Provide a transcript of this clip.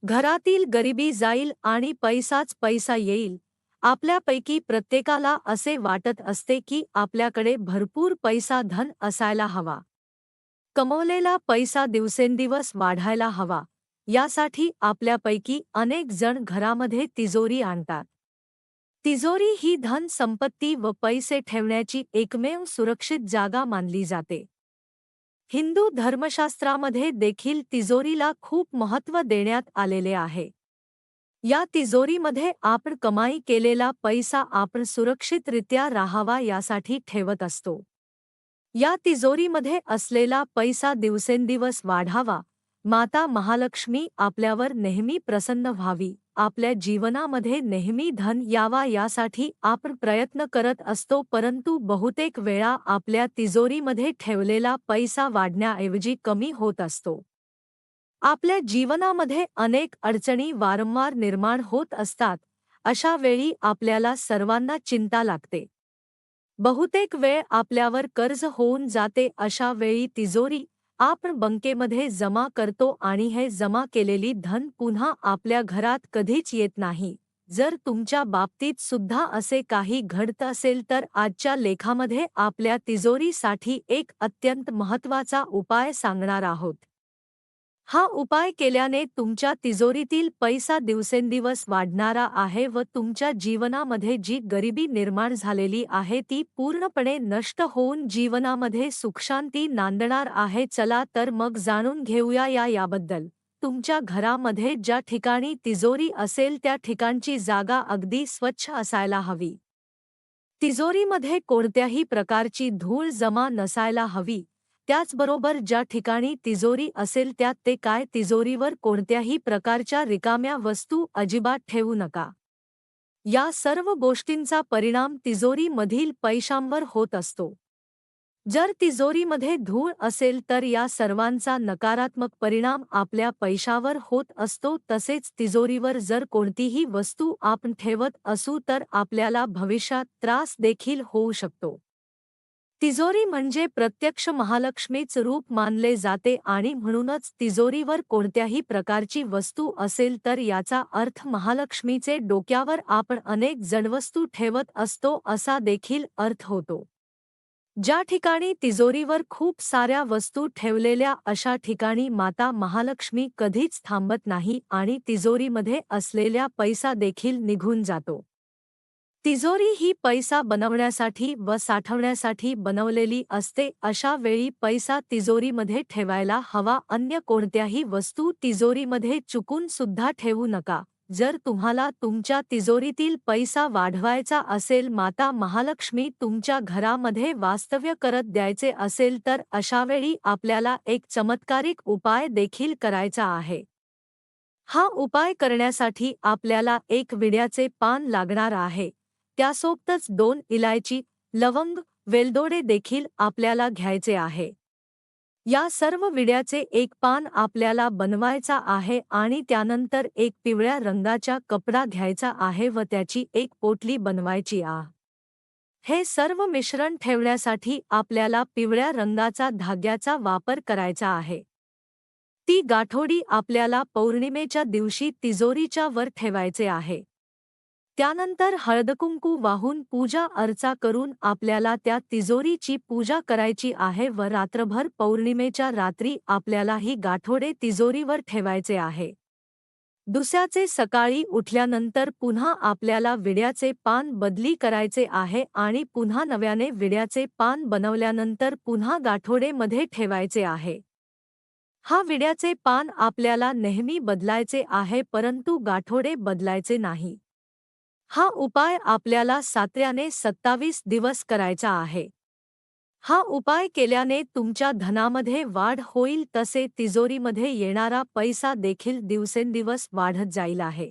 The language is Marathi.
घरातील गरिबी जाईल आणि पैसाच पैसा येईल. आपल्यापैकी प्रत्येकाला असे वाटत असते की आपल्याकडे भरपूर पैसा धन असायला हवा. कमवलेला पैसा दिवसेंदिवस वाढायला हवा. यासाठी आपल्यापैकी अनेक जण घरामध्ये तिजोरी आणतात. तिजोरी ही धन संपत्ती व पैसे ठेवण्याची एकमेव सुरक्षित जागा मानली जाते. हिंदू धर्मशास्त्रामध्ये देखील तिजोरीला खूप महत्त्व देण्यात आलेले आहे. या तिजोरीमध्ये आपण कमाई केलेला पैसा आपण सुरक्षितरित्या राहावा यासाठी ठेवत असतो. या तिजोरीमध्ये असलेला पैसा दिवसेंदिवस वाढावा, माता महालक्ष्मी आपल्यावर नेहमी प्रसन्न व्हावी, आपल्या जीवनामध्ये नेहमी धन यावा यासाठी आपण प्रयत्न करत असतो. परंतु बहुतेक वेळा आपल्या तिजोरीमध्ये ठेवलेला पैसा वाढण्याऐवजी कमी होत असतो. आपल्या जीवनामध्ये अनेक अडचणी वारंवार निर्माण होत असतात. अशा वेळी आपल्याला सर्वांना चिंता लागते. बहुतेक वेळ आपल्यावर कर्ज होऊन जाते. अशा वेळी तिजोरी आपण बँकेमध्ये जमा करतो आणि हे जमा केलेली धन पुन्हा आपल्या घरात कधीच येत नाही. जर तुमच्या बाबतीत सुद्धा असे काही घडत असेल तर आजच्या लेखामध्ये आपल्या तिजोरीसाठी एक अत्यंत महत्त्वाचा उपाय सांगणार आहोत. हा उपाय केल्याने तुमच्या तिजोरीतील पैसा दिवसेंदिवस वाढणारा आहे व तुमच्या जीवनामध्ये जी गरिबी निर्माण झालेली आहे ती पूर्णपणे नष्ट होऊन जीवनामध्ये सुखशांती नांदणार आहे. चला तर मग जाणून घेऊया याबद्दल. तुमच्या घरामध्ये ज्या ठिकाणी तिजोरी असेल त्या ठिकाणची जागा अगदी स्वच्छ असायला हवी. तिजोरीमध्ये कोणत्याही प्रकारची धूळ जमा नसायला हवी. त्याचबरोबर ज्या ठिकाणी तिजोरी असेल त्यात ते काय तिजोरीवर कोणत्याही प्रकारच्या रिकाम्या वस्तू अजिबात ठेवू नका. या सर्व गोष्टींचा परिणाम तिजोरीमधील पैशांवर होत असतो. जर तिजोरीमध्ये धूळ असेल तर या सर्वांचा नकारात्मक परिणाम आपल्या पैशावर होत असतो. तसेच तिजोरीवर जर कोणतीही वस्तू आपण ठेवत असू तर आपल्याला भविष्यात त्रास देखील होऊ शकतो. तिजोरी म्हणजे प्रत्यक्ष महालक्ष्मीच रूप मानले जाते आणि म्हणूनच तिजोरीवर कोणत्याही प्रकारची वस्तू असेल तर याचा अर्थ महालक्ष्मीचे डोक्यावर आपण अनेक जडवस्तू ठेवत असतो असा देखील अर्थ होतो. ज्या ठिकाणी तिजोरीवर खूप साऱ्या वस्तू ठेवलेल्या अशा ठिकाणी माता महालक्ष्मी कधीच थांबत नाही आणि तिजोरीमध्ये असलेल्या पैसा देखील निघून जातो. तिजोरी ही पैसा बनवण्यासाठी व साठवण्यासाठी बनवलेली असते. अशा वेळी पैसा तिजोरीमध्ये ठेवायला हवा. अन्य कोणत्याही वस्तू तिजोरीमध्ये चुकून सुद्धा ठेवू नका. जर तुम्हाला तुमच्या तिजोरीतील पैसा वाढवायचा असेल, माता महालक्ष्मी तुमच्या घरामध्ये वास्तव्य करत द्यायचे असेल तर अशावेळी आपल्याला एक चमत्कारिक उपाय देखील करायचा आहे. हा उपाय करण्यासाठी आपल्याला एक विड्याचे पान लागणार आहे. त्यासोबतच 2 इलायची, लवंग, वेलदोडे देखील आपल्याला घ्यायचे आहे. या सर्व विड्याचे एक पान आपल्याला बनवायचा आहे आणि त्यानंतर एक पिवळ्या रंगाचा कपडा घ्यायचा आहे व त्याची एक पोटली बनवायची आहे. हे सर्व मिश्रण ठेवण्यासाठी आपल्याला पिवळ्या रंगाचा धाग्याचा वापर करायचा आहे. ती गाठोडी आपल्याला पौर्णिमेच्या दिवशी तिजोरीच्या वर ठेवायचे आहे. त्यानंतर हळदकुंकू वाहून पूजा अर्चा करून आपल्याला त्या तिजोरीची पूजा करायची आहे व रात्रभर पौर्णिमेच्या रात्री आपल्याला ही गाठोडे तिजोरीवर ठेवायचे आहे. दुसऱ्याचे सकाळी उठल्यानंतर पुन्हा आपल्याला विड्याचे पान बदली करायचे आहे आणि पुन्हा नव्याने विड्याचे पान बनवल्यानंतर पुन्हा गाठोडेमध्ये ठेवायचे आहे. हा विड्याचे पान आपल्याला नेहमी बदलायचे आहे परंतु गाठोडे बदलायचे नाही. हा उपाय आपल्याला सात्र्याने 27 दिवस करायचा आहे. हा उपाय केल्याने तुमच्या धनामध्ये वाढ होईल तसे तिजोरीमध्ये येणारा पैसा देखील दिवसेंदिवस वाढत जाईल आहे.